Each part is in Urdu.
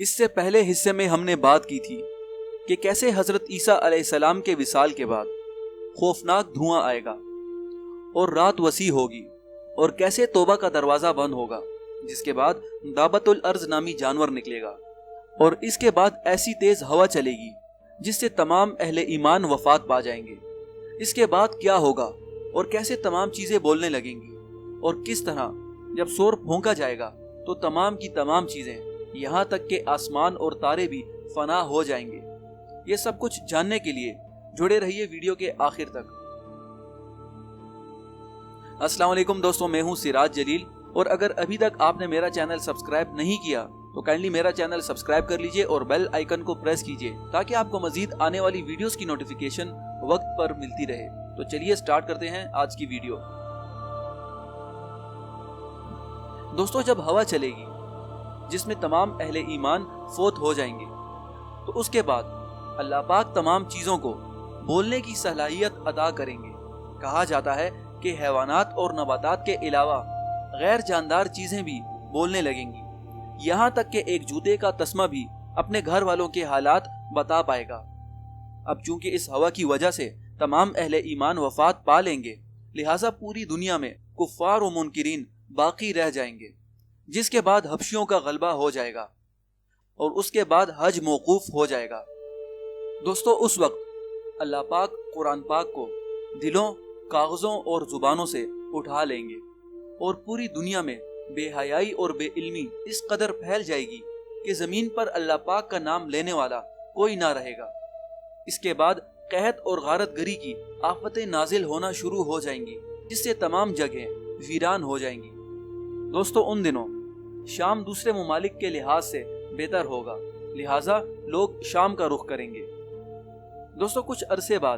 اس سے پہلے حصے میں ہم نے بات کی تھی کہ کیسے حضرت عیسیٰ علیہ السلام کے وصال کے بعد خوفناک دھواں آئے گا اور رات وسیع ہوگی، اور کیسے توبہ کا دروازہ بند ہوگا، جس کے بعد دابت الارض نامی جانور نکلے گا، اور اس کے بعد ایسی تیز ہوا چلے گی جس سے تمام اہل ایمان وفات پا جائیں گے۔ اس کے بعد کیا ہوگا اور کیسے تمام چیزیں بولنے لگیں گی، اور کس طرح جب سور پھونکا جائے گا تو تمام کی تمام چیزیں یہاں تک کہ آسمان اور تارے بھی فنا ہو جائیں گے۔ یہ سب کچھ جاننے کے لیے جڑے رہیے ویڈیو کے آخر تک۔ السلام علیکم دوستوں، میں ہوں سراج جلیل، اور اگر ابھی تک آپ نے میرا چینل سبسکرائب نہیں کیا تو کائنڈلی میرا چینل سبسکرائب کر لیجئے اور بیل آئیکن کو پریس کیجئے تاکہ آپ کو مزید آنے والی ویڈیوز کی نوٹیفیکیشن وقت پر ملتی رہے۔ تو چلیے سٹارٹ کرتے ہیں آج کی ویڈیو۔ دوستوں، جب ہوا چلے گی جس میں تمام اہل ایمان فوت ہو جائیں گے تو اس کے بعد اللہ پاک تمام چیزوں کو بولنے کی صلاحیت عطا کریں گے۔ کہا جاتا ہے کہ حیوانات اور نباتات کے علاوہ غیر جاندار چیزیں بھی بولنے لگیں گی، یہاں تک کہ ایک جوتے کا تسمہ بھی اپنے گھر والوں کے حالات بتا پائے گا۔ اب چونکہ اس ہوا کی وجہ سے تمام اہل ایمان وفات پا لیں گے، لہٰذا پوری دنیا میں کفار و منکرین باقی رہ جائیں گے، جس کے بعد حبشیوں کا غلبہ ہو جائے گا اور اس کے بعد حج موقوف ہو جائے گا۔ دوستو، اس وقت اللہ پاک قرآن پاک کو دلوں، کاغذوں اور زبانوں سے اٹھا لیں گے، اور پوری دنیا میں بے حیائی اور بے علمی اس قدر پھیل جائے گی کہ زمین پر اللہ پاک کا نام لینے والا کوئی نہ رہے گا۔ اس کے بعد قحط اور غارت گری کی آفتیں نازل ہونا شروع ہو جائیں گی، جس سے تمام جگہیں ویران ہو جائیں گی۔ دوستو، ان دنوں شام دوسرے ممالک کے لحاظ سے بہتر ہوگا، لہٰذا لوگ شام کا رخ کریں گے۔ دوستو، کچھ عرصے بعد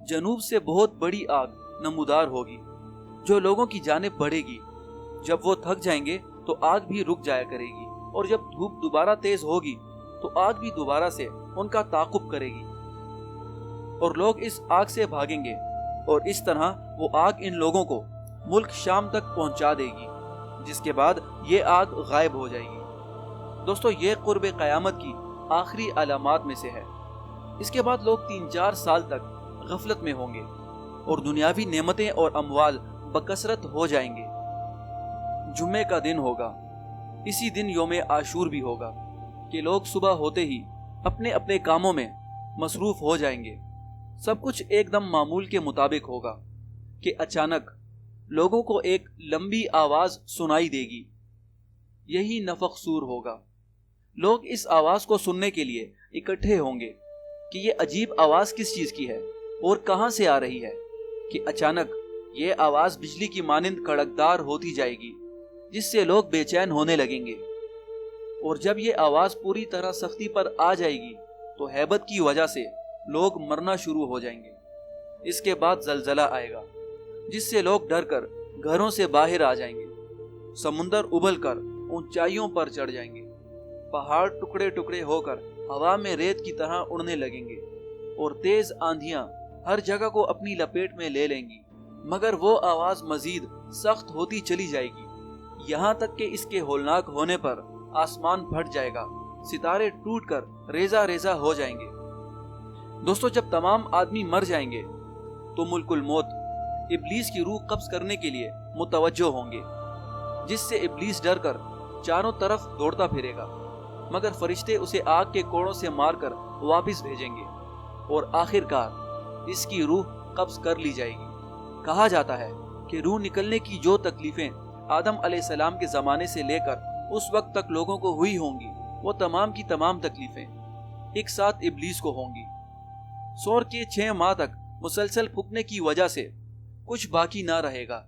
جنوب سے بہت بڑی آگ نمودار ہوگی جو لوگوں کی جانب بڑھے گی۔ جب وہ تھک جائیں گے تو آگ بھی رک جایا کرے گی، اور جب دھوپ دوبارہ تیز ہوگی تو آگ بھی دوبارہ سے ان کا تعاقب کرے گی، اور لوگ اس آگ سے بھاگیں گے، اور اس طرح وہ آگ ان لوگوں کو ملک شام تک پہنچا دے گی، جس کے بعد یہ آگ غائب ہو جائے گی۔ دوستو، یہ قرب قیامت کی آخری علامات میں سے ہے۔ اس کے بعد لوگ 3-4 سال تک غفلت میں ہوں گے، اور دنیاوی نعمتیں اور اموال بکثرت ہو جائیں گے۔ جمعے کا دن ہوگا، اسی دن یوم عاشور بھی ہوگا کہ لوگ صبح ہوتے ہی اپنے اپنے کاموں میں مصروف ہو جائیں گے۔ سب کچھ ایک دم معمول کے مطابق ہوگا کہ اچانک لوگوں کو ایک لمبی آواز سنائی دے گی۔ یہی نفخ صور ہوگا۔ لوگ اس آواز کو سننے کے لیے اکٹھے ہوں گے کہ یہ عجیب آواز کس چیز کی ہے اور کہاں سے آ رہی ہے، کہ اچانک یہ آواز بجلی کی مانند کڑکدار ہوتی جائے گی، جس سے لوگ بے چین ہونے لگیں گے، اور جب یہ آواز پوری طرح سختی پر آ جائے گی تو ہیبت کی وجہ سے لوگ مرنا شروع ہو جائیں گے۔ اس کے بعد زلزلہ آئے گا، جس سے لوگ ڈر کر گھروں سے باہر آ جائیں گے۔ سمندر ابل کر اونچائیوں پر چڑھ جائیں گے، پہاڑ ٹکڑے ٹکڑے ہو کر ہوا میں ریت کی طرح اڑنے لگیں گے، اور تیز آندھیاں ہر جگہ کو اپنی لپیٹ میں لے لیں گی، مگر وہ آواز مزید سخت ہوتی چلی جائے گی، یہاں تک کہ اس کے ہولناک ہونے پر آسمان پھٹ جائے گا، ستارے ٹوٹ کر ریزہ ریزہ ہو جائیں گے۔ دوستو، جب تمام آدمی مر جائیں گے تو ملک الموت ابلیس کی روح قبض کرنے کے لیے متوجہ ہوں گے، جس سے ابلیس ڈر کر چاروں طرف دوڑتا پھرے گا، مگر فرشتے اسے آگ کے کوڑوں سے مار کر واپس بھیجیں گے، اور آخر کار اس کی روح قبض کر لی جائے گی۔ کہا جاتا ہے کہ روح نکلنے کی جو تکلیفیں آدم علیہ السلام کے زمانے سے لے کر اس وقت تک لوگوں کو ہوئی ہوں گی، وہ تمام کی تمام تکلیفیں ایک ساتھ ابلیس کو ہوں گی۔ سور کے 6 ماہ تک مسلسل پھونکنے کی وجہ سے کچھ باقی نہ رہے گا،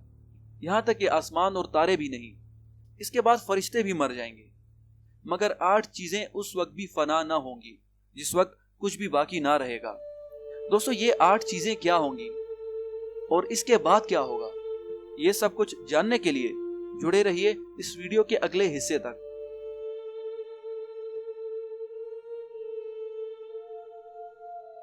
یہاں تک کہ آسمان اور تارے بھی نہیں۔ اس کے بعد فرشتے بھی مر جائیں گے، مگر 8 چیزیں اس وقت بھی فنا نہ ہوں گی، جس وقت کچھ بھی باقی نہ رہے گا۔ دوستو، یہ 8 چیزیں کیا ہوں گی اور اس کے بعد کیا ہوگا، یہ سب کچھ جاننے کے لیے جڑے رہیے اس ویڈیو کے اگلے حصے تک۔